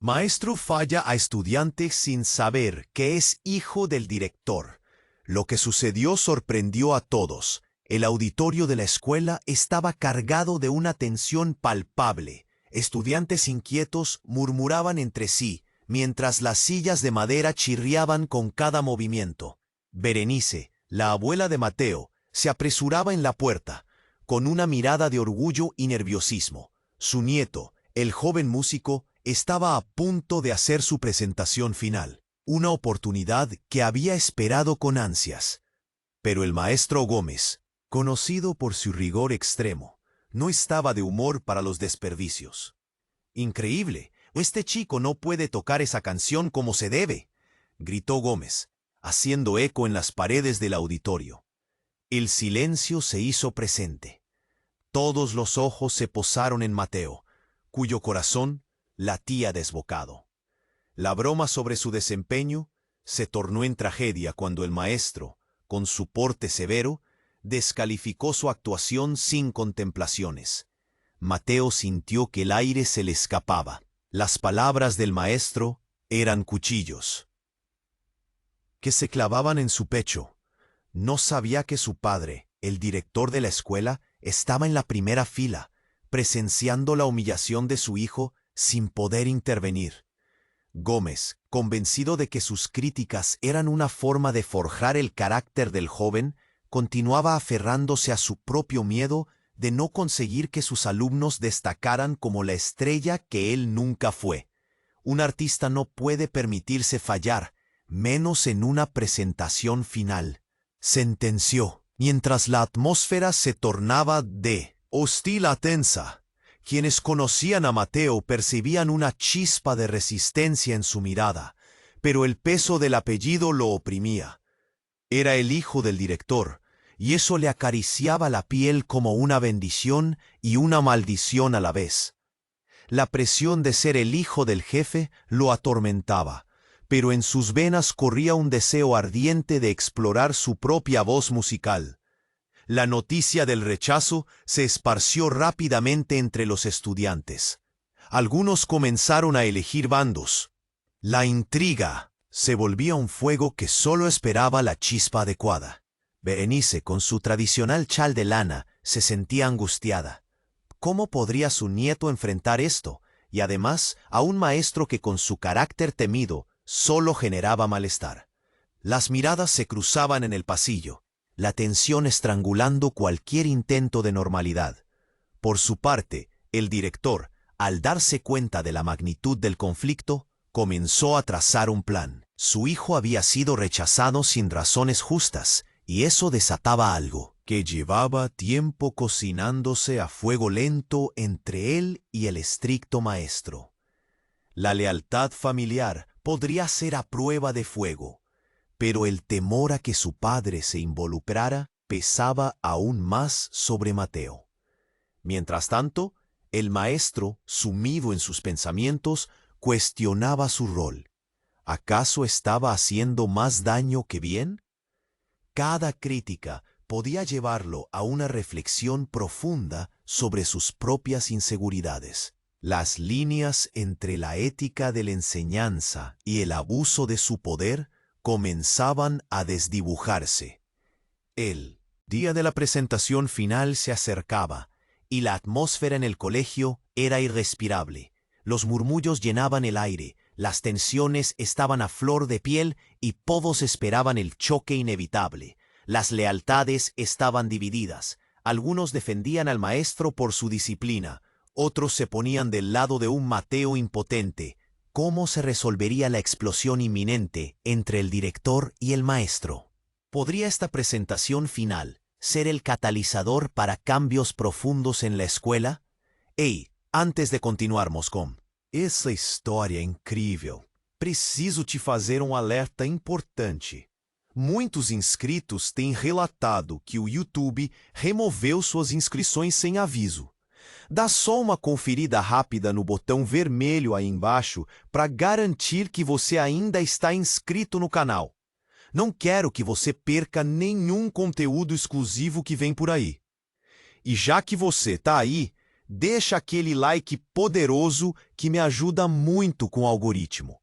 Maestro falla a estudiante sin saber que es hijo del director. Lo que sucedió sorprendió a todos. El auditorio de la escuela estaba cargado de una tensión palpable. Estudiantes inquietos murmuraban entre sí, mientras las sillas de madera chirriaban con cada movimiento. Berenice, la abuela de Mateo, se apresuraba en la puerta, con una mirada de orgullo y nerviosismo. Su nieto, el joven músico, estaba a punto de hacer su presentación final, una oportunidad que había esperado con ansias. Pero el maestro Gómez, conocido por su rigor extremo, no estaba de humor para los desperdicios. «Increíble, este chico no puede tocar esa canción como se debe», gritó Gómez, haciendo eco en las paredes del auditorio. El silencio se hizo presente. Todos los ojos se posaron en Mateo, cuyo corazón latía desbocado. La broma sobre su desempeño se tornó en tragedia cuando el maestro, con su porte severo, descalificó su actuación sin contemplaciones. Mateo sintió que el aire se le escapaba. Las palabras del maestro eran cuchillos que se clavaban en su pecho. No sabía que su padre, el director de la escuela, estaba en la primera fila, presenciando la humillación de su hijo sin poder intervenir. Gómez, convencido de que sus críticas eran una forma de forjar el carácter del joven, continuaba aferrándose a su propio miedo de no conseguir que sus alumnos destacaran como la estrella que él nunca fue. Un artista no puede permitirse fallar, menos en una presentación final, sentenció, mientras la atmósfera se tornaba de hostil a tensa. Quienes conocían a Mateo percibían una chispa de resistencia en su mirada, pero el peso del apellido lo oprimía. Era el hijo del director, y eso le acariciaba la piel como una bendición y una maldición a la vez. La presión de ser el hijo del jefe lo atormentaba, pero en sus venas corría un deseo ardiente de explorar su propia voz musical. La noticia del rechazo se esparció rápidamente entre los estudiantes. Algunos comenzaron a elegir bandos. La intriga se volvía un fuego que solo esperaba la chispa adecuada. Berenice, con su tradicional chal de lana, se sentía angustiada. ¿Cómo podría su nieto enfrentar esto? Y además, a un maestro que con su carácter temido solo generaba malestar. Las miradas se cruzaban en el pasillo, la tensión estrangulando cualquier intento de normalidad. Por su parte, el director, al darse cuenta de la magnitud del conflicto, comenzó a trazar un plan. Su hijo había sido rechazado sin razones justas, y eso desataba algo que llevaba tiempo cocinándose a fuego lento entre él y el estricto maestro. La lealtad familiar podría ser a prueba de fuego, pero el temor a que su padre se involucrara pesaba aún más sobre Mateo. Mientras tanto, el maestro, sumido en sus pensamientos, cuestionaba su rol. ¿Acaso estaba haciendo más daño que bien? Cada crítica podía llevarlo a una reflexión profunda sobre sus propias inseguridades. Las líneas entre la ética de la enseñanza y el abuso de su poder comenzaban a desdibujarse. El día de la presentación final se acercaba, y la atmósfera en el colegio era irrespirable. Los murmullos llenaban el aire, las tensiones estaban a flor de piel y todos esperaban el choque inevitable. Las lealtades estaban divididas. Algunos defendían al maestro por su disciplina, otros se ponían del lado de un Mateo impotente. ¿Cómo se resolvería la explosión inminente entre el director y el maestro? ¿Podría esta presentación final ser el catalizador para cambios profundos en la escuela? Ei, antes de continuar, Moscom, essa história é incrível. Preciso te fazer um alerta importante. Muitos inscritos têm relatado que o YouTube removeu suas inscrições sem aviso. Dá só uma conferida rápida no botão vermelho aí embaixo para garantir que você ainda está inscrito no canal. Não quero que você perca nenhum conteúdo exclusivo que vem por aí. E já que você está aí, deixa aquele like poderoso que me ajuda muito com o algoritmo.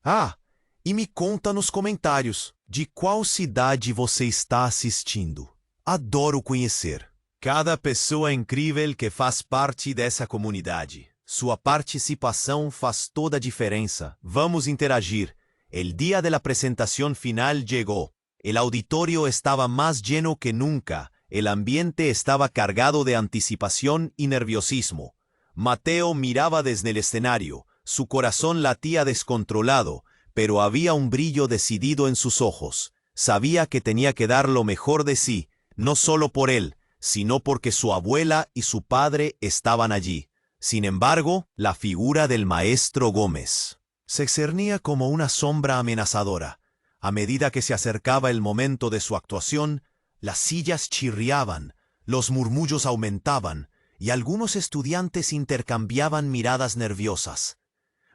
Ah, e me conta nos comentários de qual cidade você está assistindo. Adoro conhecer cada pessoa incrível que faz parte dessa comunidade. Sua participação faz toda a diferença. Vamos interagir. El día de la presentación final llegó. El auditorio estaba más lleno que nunca. El ambiente estaba cargado de anticipación y nerviosismo. Mateo miraba desde el escenario. Su corazón latía descontrolado, pero había un brillo decidido en sus ojos. Sabía que tenía que dar lo mejor de sí, no solo por él, sino porque su abuela y su padre estaban allí. Sin embargo, la figura del maestro Gómez se cernía como una sombra amenazadora. A medida que se acercaba el momento de su actuación, las sillas chirriaban, los murmullos aumentaban, y algunos estudiantes intercambiaban miradas nerviosas.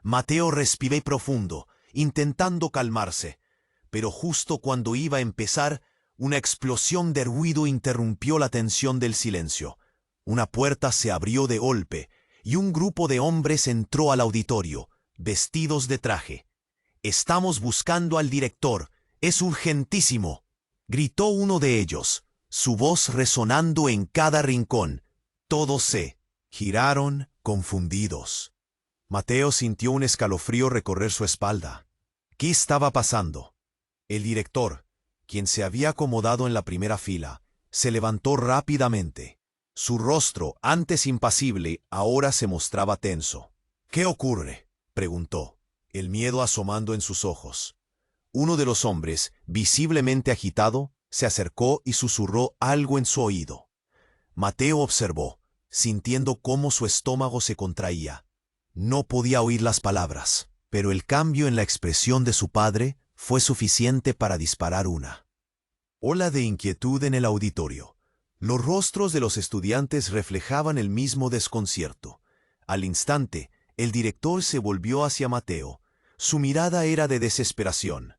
Mateo respiró profundo, intentando calmarse, pero justo cuando iba a empezar, una explosión de ruido interrumpió la tensión del silencio. Una puerta se abrió de golpe, y un grupo de hombres entró al auditorio, vestidos de traje. «Estamos buscando al director. Es urgentísimo», gritó uno de ellos, su voz resonando en cada rincón. Todos se giraron confundidos. Mateo sintió un escalofrío recorrer su espalda. ¿Qué estaba pasando? El director, quien se había acomodado en la primera fila, se levantó rápidamente. Su rostro, antes impasible, ahora se mostraba tenso. «¿Qué ocurre?», preguntó, el miedo asomando en sus ojos. Uno de los hombres, visiblemente agitado, se acercó y susurró algo en su oído. Mateo observó, sintiendo cómo su estómago se contraía. No podía oír las palabras, pero el cambio en la expresión de su padre fue suficiente para disparar una ola de inquietud en el auditorio. Los rostros de los estudiantes reflejaban el mismo desconcierto. Al instante, el director se volvió hacia Mateo. Su mirada era de desesperación.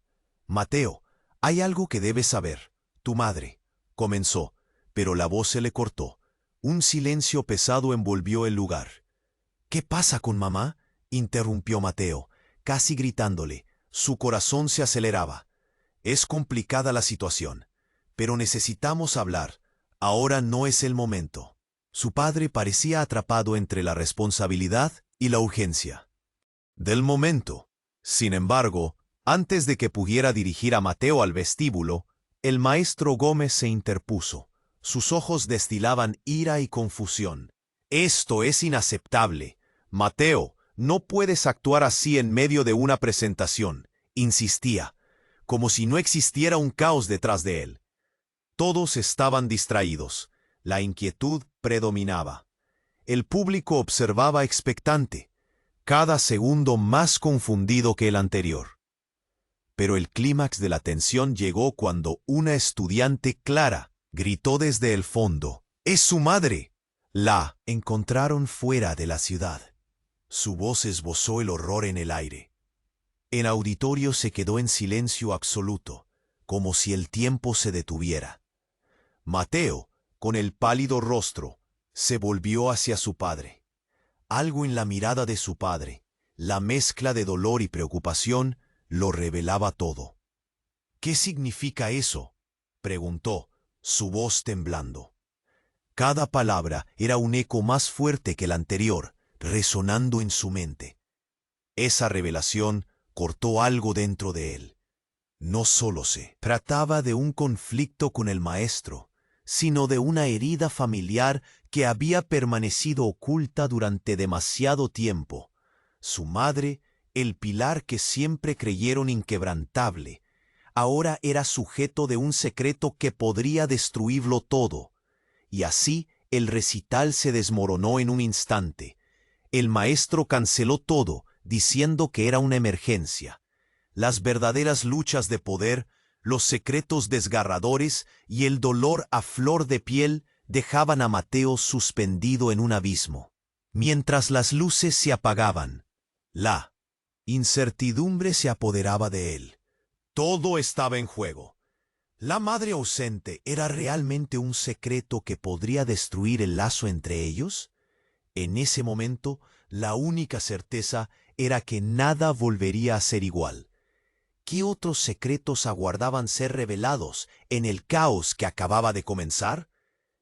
«Mateo, hay algo que debes saber. Tu madre», comenzó, pero la voz se le cortó. Un silencio pesado envolvió el lugar. «¿Qué pasa con mamá?», interrumpió Mateo, casi gritándole. Su corazón se aceleraba. «Es complicada la situación, pero necesitamos hablar. Ahora no es el momento». Su padre parecía atrapado entre la responsabilidad y la urgencia del momento. Sin embargo, antes de que pudiera dirigir a Mateo al vestíbulo, el maestro Gómez se interpuso. Sus ojos destilaban ira y confusión. «Esto es inaceptable. Mateo, no puedes actuar así en medio de una presentación», insistía, como si no existiera un caos detrás de él. Todos estaban distraídos. La inquietud predominaba. El público observaba expectante, cada segundo más confundido que el anterior. Pero el clímax de la tensión llegó cuando una estudiante clara gritó desde el fondo: «¡Es su madre!». La encontraron fuera de la ciudad. Su voz esbozó el horror en el aire. El auditorio se quedó en silencio absoluto, como si el tiempo se detuviera. Mateo, con el pálido rostro, se volvió hacia su padre. Algo en la mirada de su padre, la mezcla de dolor y preocupación, lo revelaba todo. «¿Qué significa eso?», preguntó, su voz temblando. Cada palabra era un eco más fuerte que el anterior, resonando en su mente. Esa revelación cortó algo dentro de él. No solo se trataba de un conflicto con el maestro, sino de una herida familiar que había permanecido oculta durante demasiado tiempo. Su madre, el pilar que siempre creyeron inquebrantable, ahora era sujeto de un secreto que podría destruirlo todo. Y así el recital se desmoronó en un instante. El maestro canceló todo, diciendo que era una emergencia. Las verdaderas luchas de poder, los secretos desgarradores y el dolor a flor de piel dejaban a Mateo suspendido en un abismo. Mientras las luces se apagaban, la incertidumbre se apoderaba de él. Todo estaba en juego. ¿La madre ausente era realmente un secreto que podría destruir el lazo entre ellos? En ese momento, la única certeza era que nada volvería a ser igual. ¿Qué otros secretos aguardaban ser revelados en el caos que acababa de comenzar?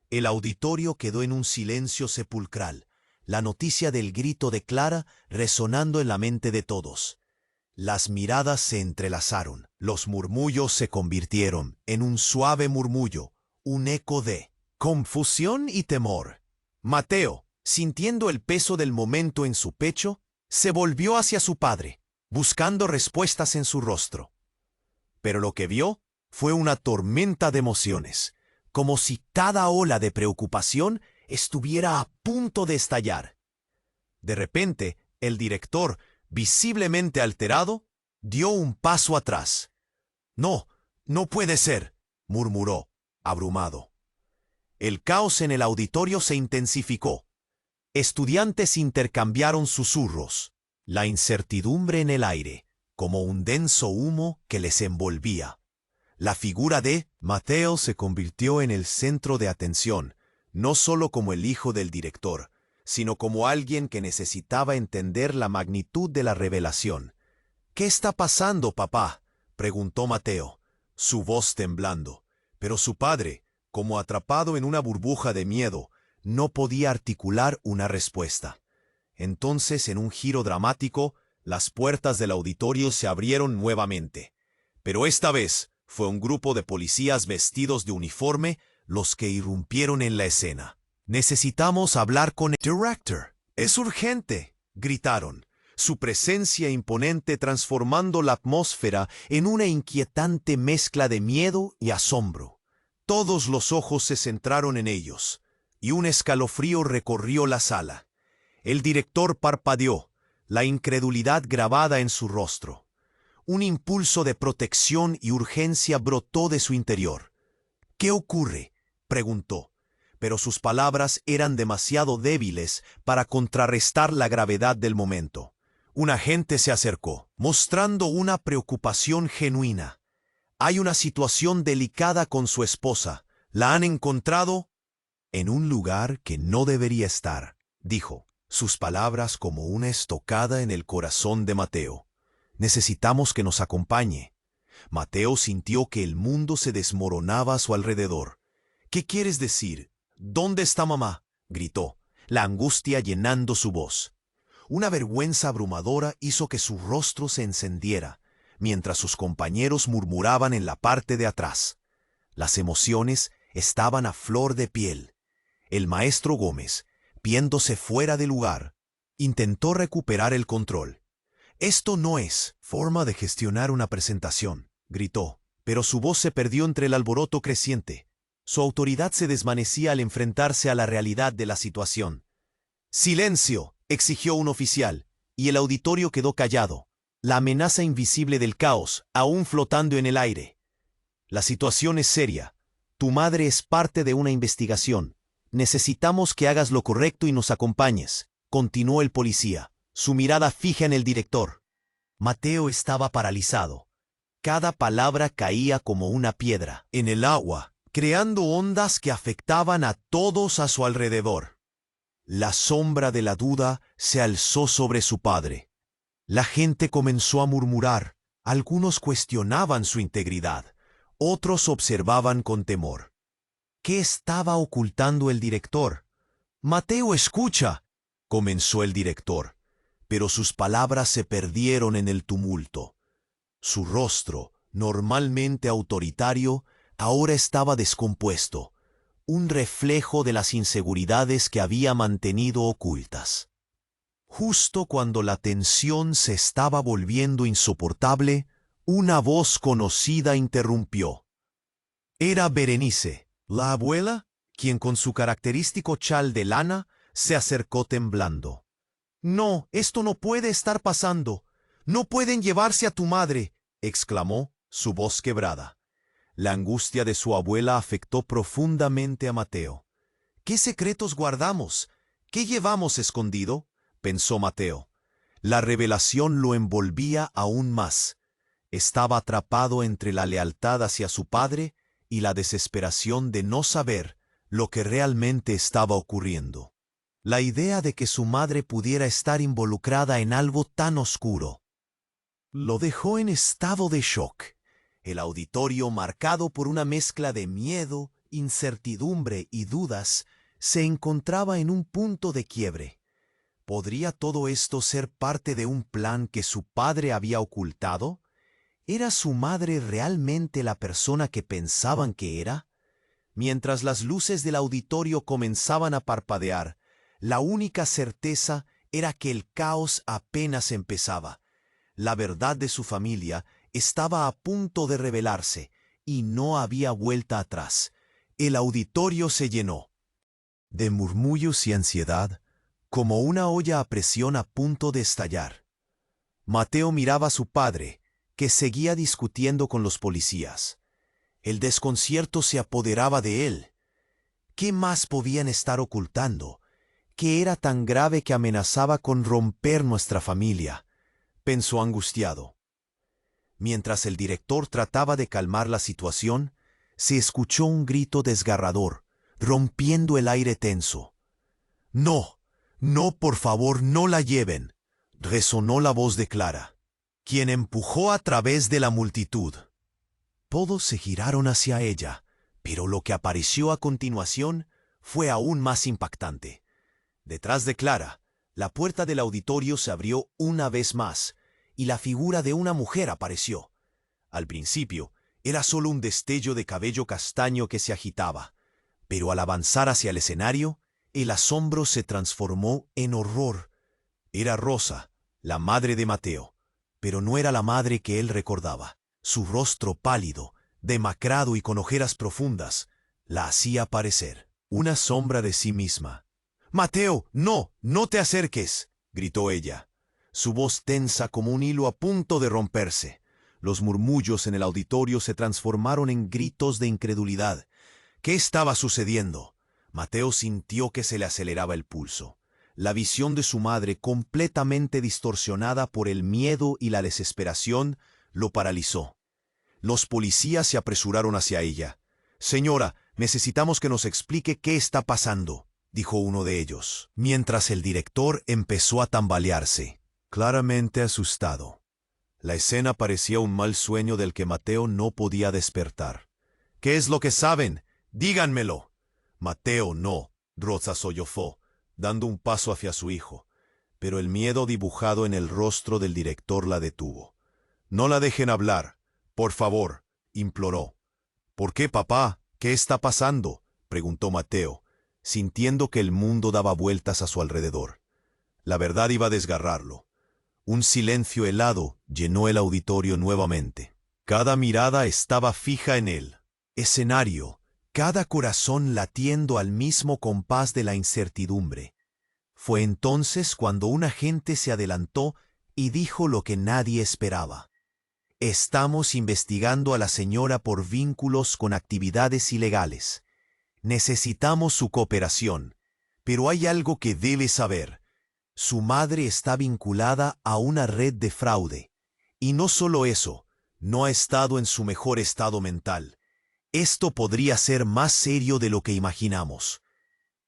El auditorio quedó en un silencio sepulcral, la noticia del grito de Clara resonando en la mente de todos. Las miradas se entrelazaron, los murmullos se convirtieron en un suave murmullo, un eco de confusión y temor. Mateo, sintiendo el peso del momento en su pecho, se volvió hacia su padre, buscando respuestas en su rostro. Pero lo que vio fue una tormenta de emociones, como si cada ola de preocupación estuviera a punto de estallar. De repente, el director, visiblemente alterado, dio un paso atrás. «No, no puede ser», murmuró, abrumado. El caos en el auditorio se intensificó. Estudiantes intercambiaron susurros, la incertidumbre en el aire, como un denso humo que les envolvía. La figura de Mateo se convirtió en el centro de atención, no solo como el hijo del director, sino como alguien que necesitaba entender la magnitud de la revelación. «¿Qué está pasando, papá?», preguntó Mateo, su voz temblando. Pero su padre, como atrapado en una burbuja de miedo, no podía articular una respuesta. Entonces, en un giro dramático, las puertas del auditorio se abrieron nuevamente. Pero esta vez fue un grupo de policías vestidos de uniforme los que irrumpieron en la escena. «Necesitamos hablar con el director. Es urgente», gritaron, su presencia imponente transformando la atmósfera en una inquietante mezcla de miedo y asombro. Todos los ojos se centraron en ellos, y un escalofrío recorrió la sala. El director parpadeó, la incredulidad grabada en su rostro. Un impulso de protección y urgencia brotó de su interior. «¿Qué ocurre?», preguntó, pero sus palabras eran demasiado débiles para contrarrestar la gravedad del momento. Un agente se acercó, mostrando una preocupación genuina. «Hay una situación delicada con su esposa. La han encontrado en un lugar que no debería estar», dijo, sus palabras como una estocada en el corazón de Mateo. «Necesitamos que nos acompañe». Mateo sintió que el mundo se desmoronaba a su alrededor. «¿Qué quieres decir? ¿Dónde está mamá?», gritó, la angustia llenando su voz. Una vergüenza abrumadora hizo que su rostro se encendiera, mientras sus compañeros murmuraban en la parte de atrás. Las emociones estaban a flor de piel. El maestro Gómez, viéndose fuera de lugar, intentó recuperar el control. «Esto no es forma de gestionar una presentación», gritó, pero su voz se perdió entre el alboroto creciente. Su autoridad se desvanecía al enfrentarse a la realidad de la situación. «¡Silencio!», exigió un oficial, y el auditorio quedó callado, la amenaza invisible del caos aún flotando en el aire. «La situación es seria. Tu madre es parte de una investigación. Necesitamos que hagas lo correcto y nos acompañes», continuó el policía, su mirada fija en el director. Mateo estaba paralizado. Cada palabra caía como una piedra en el agua, creando ondas que afectaban a todos a su alrededor. La sombra de la duda se alzó sobre su padre. La gente comenzó a murmurar. Algunos cuestionaban su integridad, otros observaban con temor. ¿Qué estaba ocultando el director? «Mateo, escucha», comenzó el director, pero sus palabras se perdieron en el tumulto. Su rostro, normalmente autoritario, ahora estaba descompuesto, un reflejo de las inseguridades que había mantenido ocultas. Justo cuando la tensión se estaba volviendo insoportable, una voz conocida interrumpió. Era Berenice, la abuela, quien con su característico chal de lana se acercó temblando. «No, esto no puede estar pasando. No pueden llevarse a tu madre», exclamó, su voz quebrada. La angustia de su abuela afectó profundamente a Mateo. «¿Qué secretos guardamos? ¿Qué llevamos escondido?», pensó Mateo. La revelación lo envolvía aún más. Estaba atrapado entre la lealtad hacia su padre y la desesperación de no saber lo que realmente estaba ocurriendo. La idea de que su madre pudiera estar involucrada en algo tan oscuro lo dejó en estado de shock. El auditorio, marcado por una mezcla de miedo, incertidumbre y dudas, se encontraba en un punto de quiebre. ¿Podría todo esto ser parte de un plan que su padre había ocultado? ¿Era su madre realmente la persona que pensaban que era? Mientras las luces del auditorio comenzaban a parpadear, la única certeza era que el caos apenas empezaba. La verdad de su familia estaba a punto de revelarse y no había vuelta atrás. El auditorio se llenó de murmullos y ansiedad, como una olla a presión a punto de estallar. Mateo miraba a su padre, que seguía discutiendo con los policías. El desconcierto se apoderaba de él. ¿Qué más podían estar ocultando? ¿Qué era tan grave que amenazaba con romper nuestra familia?, pensó angustiado. Mientras el director trataba de calmar la situación, se escuchó un grito desgarrador, rompiendo el aire tenso. «No, no, por favor, no la lleven», resonó la voz de Clara, quien empujó a través de la multitud. Todos se giraron hacia ella, pero lo que apareció a continuación fue aún más impactante. Detrás de Clara, la puerta del auditorio se abrió una vez más, y la figura de una mujer apareció. Al principio, era solo un destello de cabello castaño que se agitaba, pero al avanzar hacia el escenario, el asombro se transformó en horror. Era Rosa, la madre de Mateo, pero no era la madre que él recordaba. Su rostro pálido, demacrado y con ojeras profundas, la hacía parecer una sombra de sí misma. «Mateo, no, no te acerques», gritó ella, su voz tensa como un hilo a punto de romperse. Los murmullos en el auditorio se transformaron en gritos de incredulidad. ¿Qué estaba sucediendo? Mateo sintió que se le aceleraba el pulso. La visión de su madre, completamente distorsionada por el miedo y la desesperación, lo paralizó. Los policías se apresuraron hacia ella. «Señora, necesitamos que nos explique qué está pasando», dijo uno de ellos, mientras el director empezó a tambalearse, claramente asustado. La escena parecía un mal sueño del que Mateo no podía despertar. «¿Qué es lo que saben? Díganmelo». «Mateo, no», Rosa sollozó, dando un paso hacia su hijo, pero el miedo dibujado en el rostro del director la detuvo. «No la dejen hablar, por favor», imploró. «¿Por qué, papá? ¿Qué está pasando?», preguntó Mateo, sintiendo que el mundo daba vueltas a su alrededor. La verdad iba a desgarrarlo. Un silencio helado llenó el auditorio nuevamente. Cada mirada estaba fija en el escenario, cada corazón latiendo al mismo compás de la incertidumbre. Fue entonces cuando un agente se adelantó y dijo lo que nadie esperaba. «Estamos investigando a la señora por vínculos con actividades ilegales. Necesitamos su cooperación, pero hay algo que debe saber. Su madre está vinculada a una red de fraude. Y no solo eso, no ha estado en su mejor estado mental. Esto podría ser más serio de lo que imaginamos».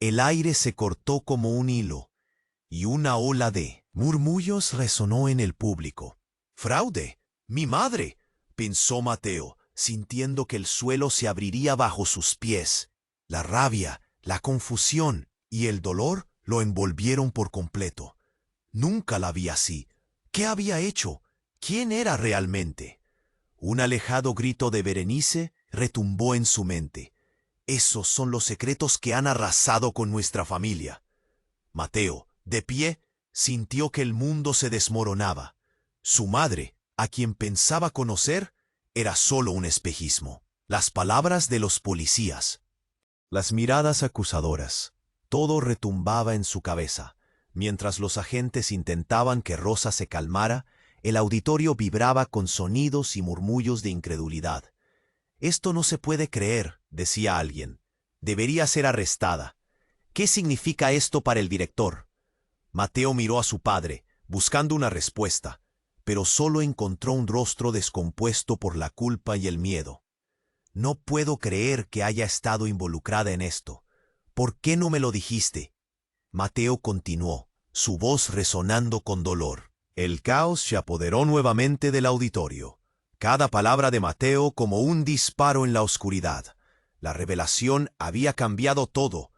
El aire se cortó como un hilo, y una ola de murmullos resonó en el público. «¡Fraude! ¡Mi madre!», pensó Mateo, sintiendo que el suelo se abriría bajo sus pies. La rabia, la confusión y el dolor lo envolvieron por completo. Nunca la vi así. ¿Qué había hecho? ¿Quién era realmente? Un alejado grito de Berenice retumbó en su mente. «Esos son los secretos que han arrasado con nuestra familia». Mateo, de pie, sintió que el mundo se desmoronaba. Su madre, a quien pensaba conocer, era solo un espejismo. Las palabras de los policías, las miradas acusadoras, todo retumbaba en su cabeza. Mientras los agentes intentaban que Rosa se calmara, el auditorio vibraba con sonidos y murmullos de incredulidad. «Esto no se puede creer», decía alguien. «Debería ser arrestada». «¿Qué significa esto para el director?». Mateo miró a su padre, buscando una respuesta, pero solo encontró un rostro descompuesto por la culpa y el miedo. «No puedo creer que haya estado involucrada en esto. ¿Por qué no me lo dijiste?». Mateo continuó, su voz resonando con dolor. El caos se apoderó nuevamente del auditorio. Cada palabra de Mateo como un disparo en la oscuridad. La revelación había cambiado todo.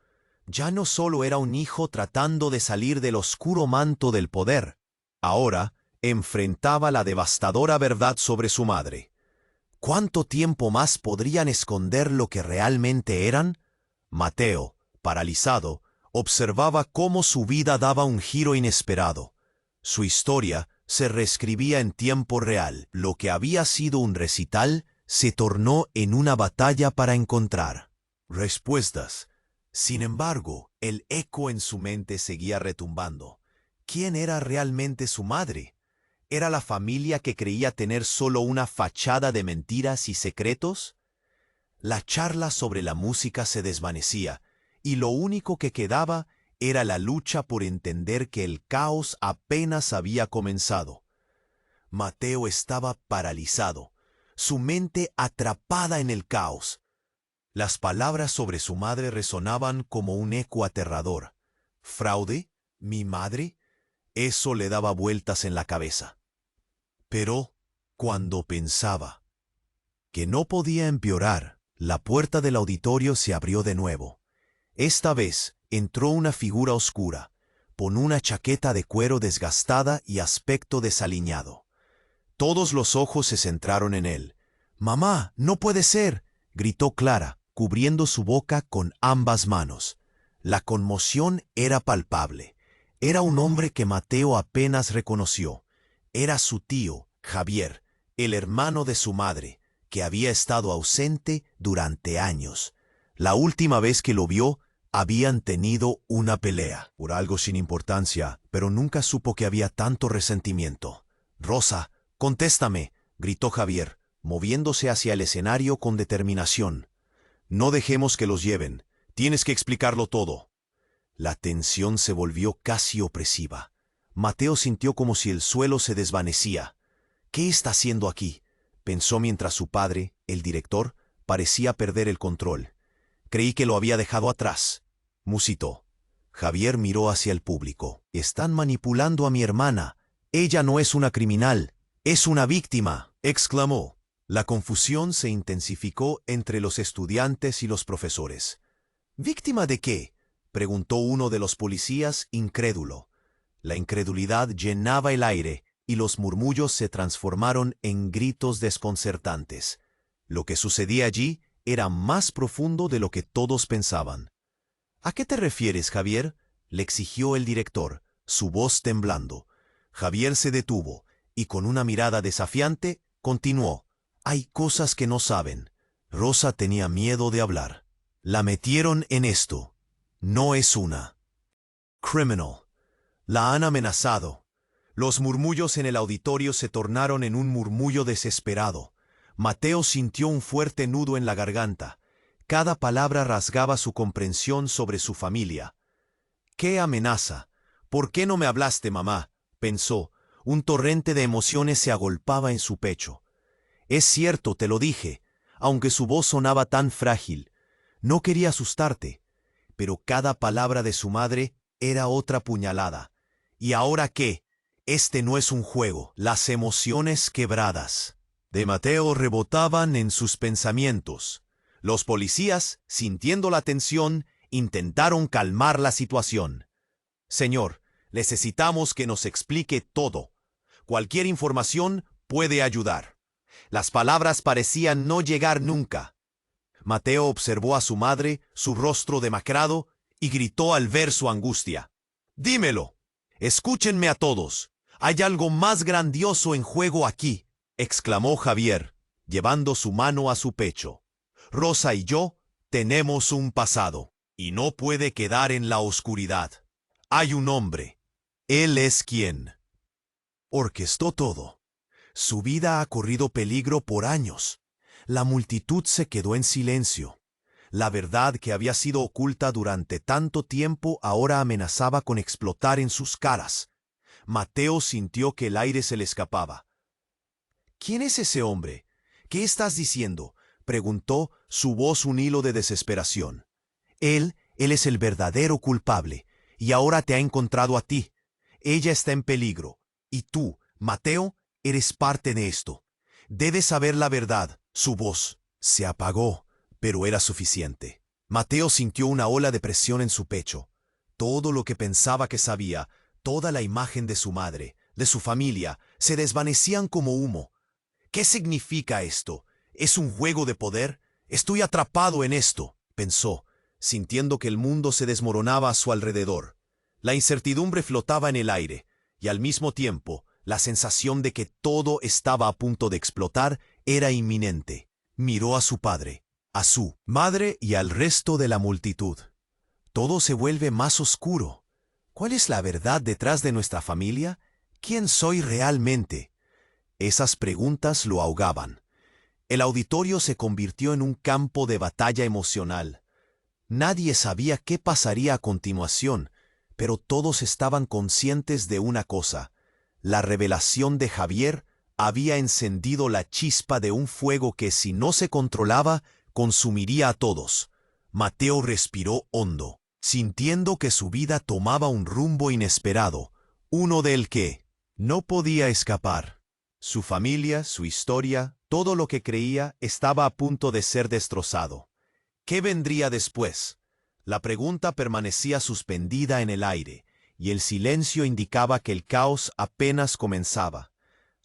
Ya no solo era un hijo tratando de salir del oscuro manto del poder. Ahora enfrentaba la devastadora verdad sobre su madre. ¿Cuánto tiempo más podrían esconder lo que realmente eran? Mateo, paralizado, observaba cómo su vida daba un giro inesperado. Su historia se reescribía en tiempo real. Lo que había sido un recital se tornó en una batalla para encontrar respuestas. Sin embargo, el eco en su mente seguía retumbando. ¿Quién era realmente su madre? ¿Era la familia que creía tener solo una fachada de mentiras y secretos? La charla sobre la música se desvanecía, y lo único que quedaba era la lucha por entender que el caos apenas había comenzado. Mateo estaba paralizado, su mente atrapada en el caos. Las palabras sobre su madre resonaban como un eco aterrador. ¿Fraude? ¿Mi madre? Eso le daba vueltas en la cabeza. Pero, cuando pensaba que no podía empeorar, la puerta del auditorio se abrió de nuevo. Esta vez entró una figura oscura, con una chaqueta de cuero desgastada y aspecto desaliñado. Todos los ojos se centraron en él. «¡Mamá, no puede ser!», gritó Clara, cubriendo su boca con ambas manos. La conmoción era palpable. Era un hombre que Mateo apenas reconoció. Era su tío, Javier, el hermano de su madre, que había estado ausente durante años. La última vez que lo vio, habían tenido una pelea, por algo sin importancia, pero nunca supo que había tanto resentimiento. «Rosa, contéstame», gritó Javier, moviéndose hacia el escenario con determinación. «No dejemos que los lleven. Tienes que explicarlo todo». La tensión se volvió casi opresiva. Mateo sintió como si el suelo se desvanecía. «¿Qué está haciendo aquí?», pensó mientras su padre, el director, parecía perder el control. «Creí que lo había dejado atrás», musitó. Javier miró hacia el público. «Están manipulando a mi hermana. Ella no es una criminal, es una víctima», exclamó. La confusión se intensificó entre los estudiantes y los profesores. «¿Víctima de qué?», preguntó uno de los policías, incrédulo. La incredulidad llenaba el aire y los murmullos se transformaron en gritos desconcertantes. Lo que sucedía allí era más profundo de lo que todos pensaban. «¿A qué te refieres, Javier?», le exigió el director, su voz temblando. Javier se detuvo y con una mirada desafiante continuó. «Hay cosas que no saben». Rosa tenía miedo de hablar. «La metieron en esto. No es una criminal. La han amenazado». Los murmullos en el auditorio se tornaron en un murmullo desesperado. Mateo sintió un fuerte nudo en la garganta. Cada palabra rasgaba su comprensión sobre su familia. «¿Qué amenaza? ¿Por qué no me hablaste, mamá?», pensó. Un torrente de emociones se agolpaba en su pecho. «Es cierto, te lo dije», aunque su voz sonaba tan frágil. No quería asustarte, pero cada palabra de su madre era otra puñalada. «¿Y ahora qué? Este no es un juego». Las emociones quebradas de Mateo rebotaban en sus pensamientos. Los policías, sintiendo la tensión, intentaron calmar la situación. «Señor, necesitamos que nos explique todo. Cualquier información puede ayudar». Las palabras parecían no llegar nunca. Mateo observó a su madre, su rostro demacrado, y gritó al ver su angustia. «Dímelo. Escúchenme a todos. Hay algo más grandioso en juego aquí», exclamó Javier, llevando su mano a su pecho. «Rosa y yo tenemos un pasado, y no puede quedar en la oscuridad. Hay un hombre. Él es quien orquestó todo. Su vida ha corrido peligro por años. La multitud se quedó en silencio. La verdad que había sido oculta durante tanto tiempo ahora amenazaba con explotar en sus caras. Mateo sintió que el aire se le escapaba. «¿Quién es ese hombre? ¿Qué estás diciendo?», preguntó, su voz un hilo de desesperación. Él es el verdadero culpable, y ahora te ha encontrado a ti. Ella está en peligro, y tú, Mateo, eres parte de esto. Debes saber la verdad. Su voz se apagó, pero era suficiente. Mateo sintió una ola de presión en su pecho. Todo lo que pensaba que sabía, toda la imagen de su madre, de su familia, se desvanecían como humo. ¿Qué significa esto? ¿Es un juego de poder? Estoy atrapado en esto, pensó, sintiendo que el mundo se desmoronaba a su alrededor. La incertidumbre flotaba en el aire, y al mismo tiempo, la sensación de que todo estaba a punto de explotar era inminente. Miró a su padre, a su madre y al resto de la multitud. Todo se vuelve más oscuro. ¿Cuál es la verdad detrás de nuestra familia? ¿Quién soy realmente? Esas preguntas lo ahogaban. El auditorio se convirtió en un campo de batalla emocional. Nadie sabía qué pasaría a continuación, pero todos estaban conscientes de una cosa. La revelación de Javier había encendido la chispa de un fuego que, si no se controlaba, consumiría a todos. Mateo respiró hondo, sintiendo que su vida tomaba un rumbo inesperado, uno del que no podía escapar. Su familia, su historia, todo lo que creía estaba a punto de ser destrozado. ¿Qué vendría después? La pregunta permanecía suspendida en el aire, y el silencio indicaba que el caos apenas comenzaba.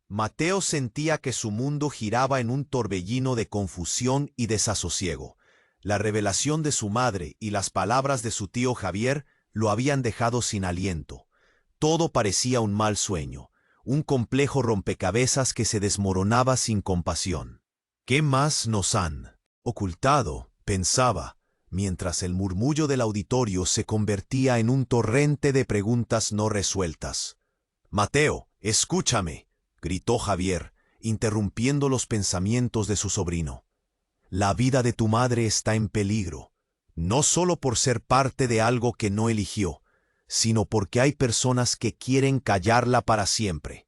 Mateo sentía que su mundo giraba en un torbellino de confusión y desasosiego. La revelación de su madre y las palabras de su tío Javier lo habían dejado sin aliento. Todo parecía un mal sueño, un complejo rompecabezas que se desmoronaba sin compasión. ¿Qué más nos han ocultado?, pensaba, mientras el murmullo del auditorio se convertía en un torrente de preguntas no resueltas. «Mateo, escúchame», gritó Javier, interrumpiendo los pensamientos de su sobrino. «La vida de tu madre está en peligro, no solo por ser parte de algo que no eligió, sino porque hay personas que quieren callarla para siempre».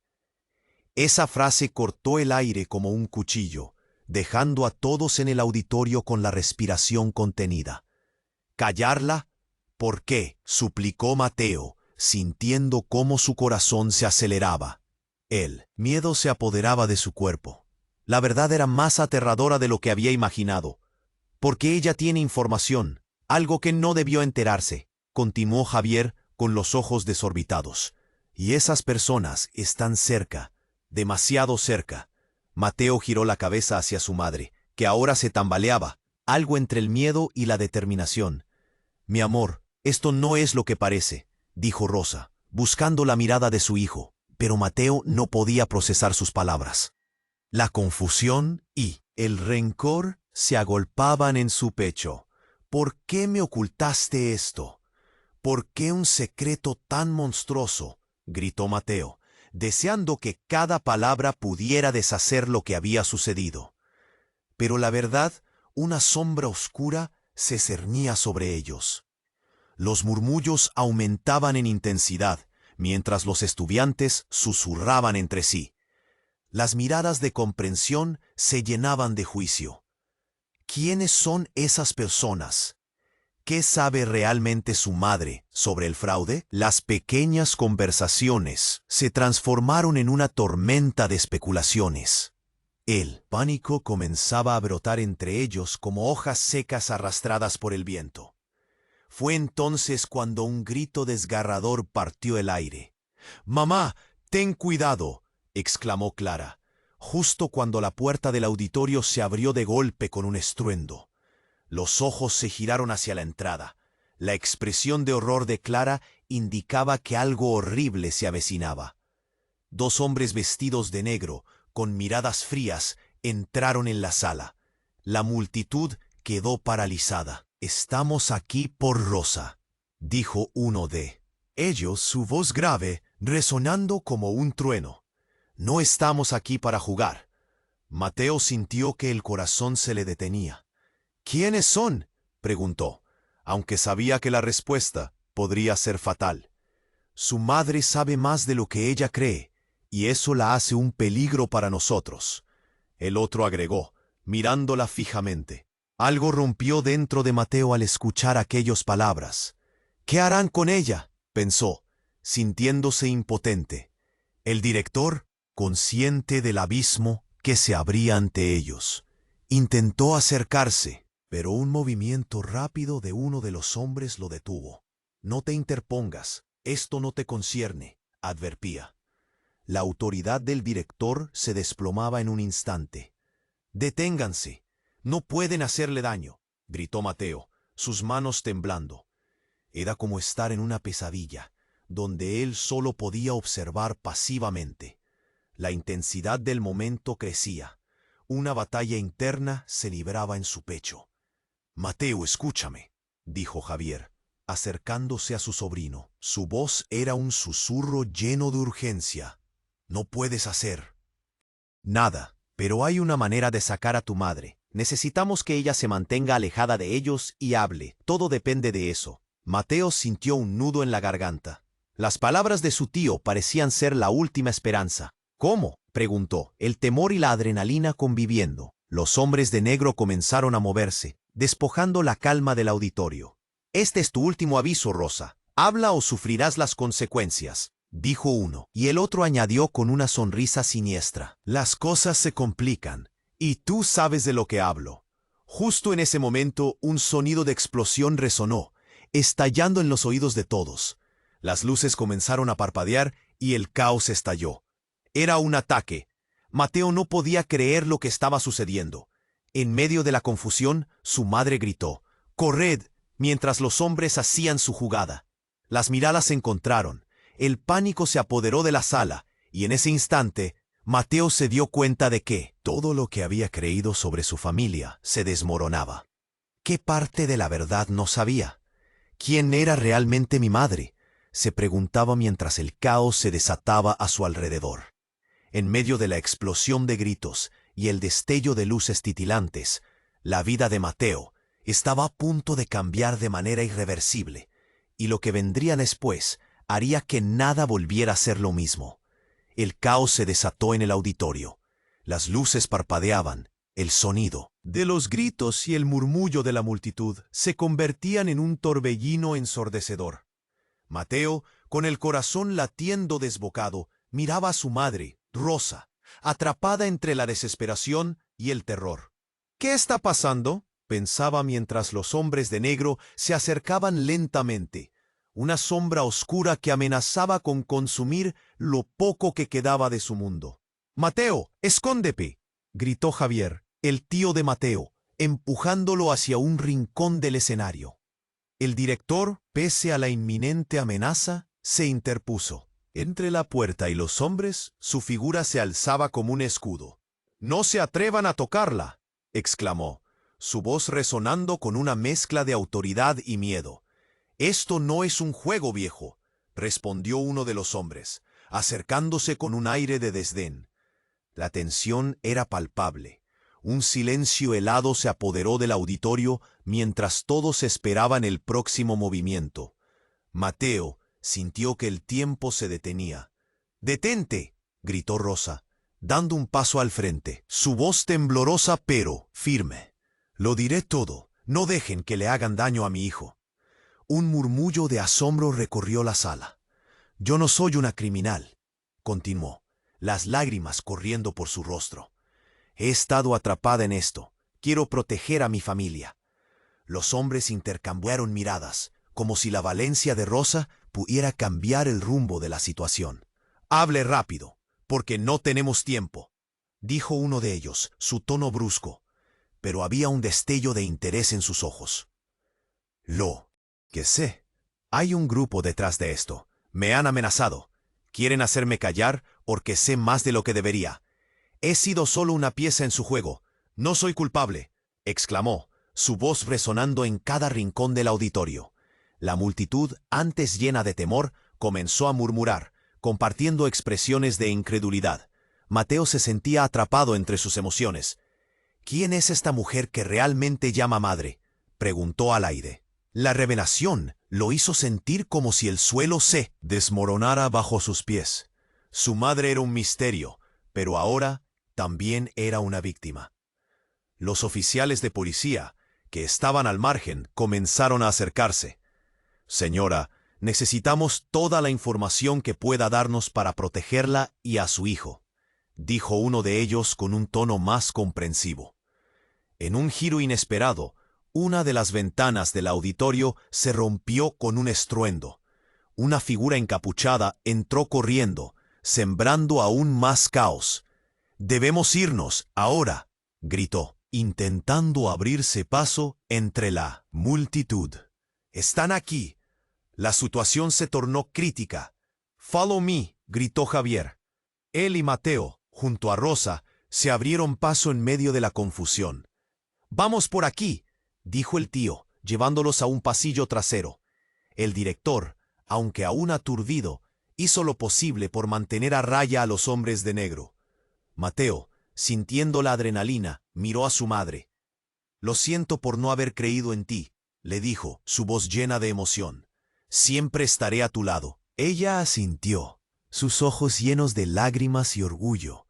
Esa frase cortó el aire como un cuchillo, dejando a todos en el auditorio con la respiración contenida. ¿Callarla? ¿Por qué?, suplicó Mateo, sintiendo cómo su corazón se aceleraba. El miedo se apoderaba de su cuerpo. La verdad era más aterradora de lo que había imaginado. Porque ella tiene información, algo que no debió enterarse, continuó Javier con los ojos desorbitados. Y esas personas están cerca, demasiado cerca. Mateo giró la cabeza hacia su madre, que ahora se tambaleaba, algo entre el miedo y la determinación. «Mi amor, esto no es lo que parece», dijo Rosa, buscando la mirada de su hijo, pero Mateo no podía procesar sus palabras. La confusión y el rencor se agolpaban en su pecho. «¿Por qué me ocultaste esto? ¿Por qué un secreto tan monstruoso?», gritó Mateo, deseando que cada palabra pudiera deshacer lo que había sucedido. Pero la verdad, una sombra oscura, se cernía sobre ellos. Los murmullos aumentaban en intensidad, mientras los estudiantes susurraban entre sí. Las miradas de comprensión se llenaban de juicio. ¿Quiénes son esas personas? ¿Qué sabe realmente su madre sobre el fraude? Las pequeñas conversaciones se transformaron en una tormenta de especulaciones. El pánico comenzaba a brotar entre ellos como hojas secas arrastradas por el viento. Fue entonces cuando un grito desgarrador partió el aire. «¡Mamá, ten cuidado!», exclamó Clara, justo cuando la puerta del auditorio se abrió de golpe con un estruendo. Los ojos se giraron hacia la entrada. La expresión de horror de Clara indicaba que algo horrible se avecinaba. Dos hombres vestidos de negro, con miradas frías, entraron en la sala. La multitud quedó paralizada. «Estamos aquí por Rosa», dijo uno de ellos, su voz grave, resonando como un trueno. «No estamos aquí para jugar». Mateo sintió que el corazón se le detenía. «¿Quiénes son?», preguntó, aunque sabía que la respuesta podría ser fatal. «Su madre sabe más de lo que ella cree, y eso la hace un peligro para nosotros», el otro agregó, mirándola fijamente. Algo rompió dentro de Mateo al escuchar aquellas palabras. «¿Qué harán con ella?», pensó, sintiéndose impotente. El director, consciente del abismo que se abría ante ellos, intentó acercarse, pero un movimiento rápido de uno de los hombres lo detuvo. «No te interpongas, esto no te concierne», advertía. La autoridad del director se desplomaba en un instante. «Deténganse, no pueden hacerle daño», gritó Mateo, sus manos temblando. Era como estar en una pesadilla, donde él solo podía observar pasivamente. La intensidad del momento crecía. Una batalla interna se libraba en su pecho. «Mateo, escúchame», dijo Javier, acercándose a su sobrino. Su voz era un susurro lleno de urgencia. «No puedes hacer nada, pero hay una manera de sacar a tu madre. Necesitamos que ella se mantenga alejada de ellos y hable. Todo depende de eso». Mateo sintió un nudo en la garganta. Las palabras de su tío parecían ser la última esperanza. «¿Cómo?», preguntó, el temor y la adrenalina conviviendo. Los hombres de negro comenzaron a moverse, despojando la calma del auditorio. «Este es tu último aviso, Rosa. Habla o sufrirás las consecuencias», dijo uno, y el otro añadió con una sonrisa siniestra. «Las cosas se complican, y tú sabes de lo que hablo». Justo en ese momento, un sonido de explosión resonó, estallando en los oídos de todos. Las luces comenzaron a parpadear y el caos estalló. Era un ataque. Mateo no podía creer lo que estaba sucediendo. En medio de la confusión, su madre gritó, «¡Corred!», mientras los hombres hacían su jugada. Las miradas se encontraron. El pánico se apoderó de la sala, y en ese instante, Mateo se dio cuenta de que todo lo que había creído sobre su familia se desmoronaba. ¿Qué parte de la verdad no sabía? ¿Quién era realmente mi madre?, se preguntaba mientras el caos se desataba a su alrededor. En medio de la explosión de gritos y el destello de luces titilantes, la vida de Mateo estaba a punto de cambiar de manera irreversible, y lo que vendría después haría que nada volviera a ser lo mismo. El caos se desató en el auditorio. Las luces parpadeaban. El sonido de los gritos y el murmullo de la multitud se convertían en un torbellino ensordecedor. Mateo, con el corazón latiendo desbocado, miraba a su madre, Rosa, atrapada entre la desesperación y el terror. «¿Qué está pasando?», pensaba mientras los hombres de negro se acercaban lentamente, una sombra oscura que amenazaba con consumir lo poco que quedaba de su mundo. «Mateo, escóndete», gritó Javier, el tío de Mateo, empujándolo hacia un rincón del escenario. El director, pese a la inminente amenaza, se interpuso. Entre la puerta y los hombres, su figura se alzaba como un escudo. «¡No se atrevan a tocarla!», exclamó, su voz resonando con una mezcla de autoridad y miedo. «Esto no es un juego, viejo», respondió uno de los hombres, acercándose con un aire de desdén. La tensión era palpable. Un silencio helado se apoderó del auditorio mientras todos esperaban el próximo movimiento. Mateo sintió que el tiempo se detenía. «¡Detente!», gritó Rosa, dando un paso al frente, su voz temblorosa pero firme. «Lo diré todo. No dejen que le hagan daño a mi hijo». Un murmullo de asombro recorrió la sala. «Yo no soy una criminal», continuó, las lágrimas corriendo por su rostro. «He estado atrapada en esto. Quiero proteger a mi familia». Los hombres intercambiaron miradas, como si la valencia de Rosa pudiera cambiar el rumbo de la situación. «Hable rápido, porque no tenemos tiempo», dijo uno de ellos, su tono brusco, pero había un destello de interés en sus ojos. «Lo que sé. Hay un grupo detrás de esto. Me han amenazado. Quieren hacerme callar porque sé más de lo que debería. He sido solo una pieza en su juego. No soy culpable», exclamó, su voz resonando en cada rincón del auditorio. La multitud, antes llena de temor, comenzó a murmurar, compartiendo expresiones de incredulidad. Mateo se sentía atrapado entre sus emociones. «¿Quién es esta mujer que realmente llama madre?», preguntó al aire. La revelación lo hizo sentir como si el suelo se desmoronara bajo sus pies. Su madre era un misterio, pero ahora también era una víctima. Los oficiales de policía, que estaban al margen, comenzaron a acercarse. «Señora, Necesitamos toda la información que pueda darnos para protegerla y a su hijo, dijo uno de ellos con un tono más comprensivo. En un giro inesperado, una de las ventanas del auditorio se rompió con un estruendo. Una figura encapuchada entró corriendo, sembrando aún más caos. «Debemos irnos, ahora», gritó, intentando abrirse paso entre la multitud. «Están aquí». La situación se tornó crítica. «Follow me», gritó Javier. Él y Mateo, junto a Rosa, se abrieron paso en medio de la confusión. «Vamos por aquí», dijo el tío, llevándolos a un pasillo trasero. El director, aunque aún aturdido, hizo lo posible por mantener a raya a los hombres de negro. Mateo, sintiendo la adrenalina, miró a su madre. «Lo siento por no haber creído en ti», le dijo, su voz llena de emoción. «Siempre estaré a tu lado». Ella asintió, sus ojos llenos de lágrimas y orgullo.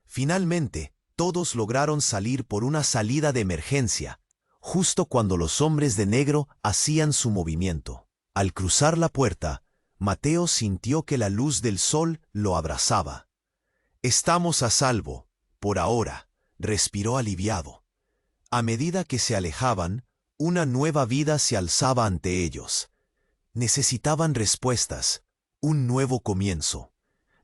Finalmente, todos lograron salir por una salida de emergencia, justo cuando los hombres de negro hacían su movimiento. Al cruzar la puerta, Mateo sintió que la luz del sol lo abrazaba. «Estamos a salvo, por ahora», respiró aliviado. A medida que se alejaban, una nueva vida se alzaba ante ellos. Necesitaban respuestas, un nuevo comienzo.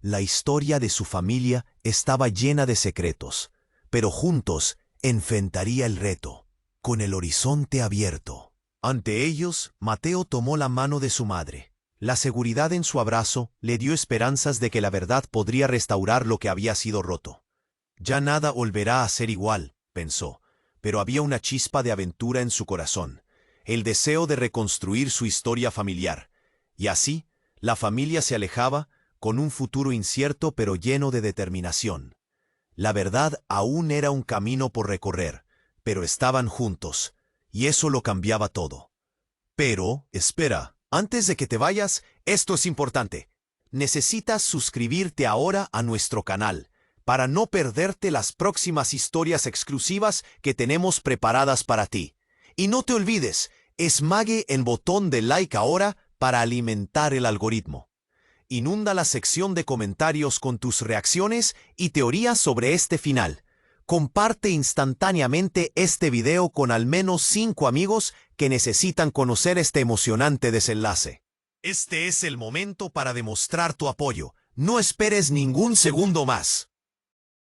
La historia de su familia estaba llena de secretos, pero juntos enfrentaría el reto, con el horizonte abierto. Ante ellos, Mateo tomó la mano de su madre. La seguridad en su abrazo le dio esperanzas de que la verdad podría restaurar lo que había sido roto. Ya nada volverá a ser igual, pensó, pero había una chispa de aventura en su corazón, el deseo de reconstruir su historia familiar. Y así, la familia se alejaba, con un futuro incierto pero lleno de determinación. La verdad aún era un camino por recorrer, pero estaban juntos, y eso lo cambiaba todo. Pero, espera, antes de que te vayas, esto es importante. Necesitas suscribirte ahora a nuestro canal, para no perderte las próximas historias exclusivas que tenemos preparadas para ti. Y no te olvides, esmague el botón de like ahora para alimentar el algoritmo. Inunda la sección de comentarios con tus reacciones y teorías sobre este final. Comparte instantáneamente este video con al menos 5 amigos que necesitan conocer este emocionante desenlace. Este es el momento para demostrar tu apoyo. No esperes ningún segundo más.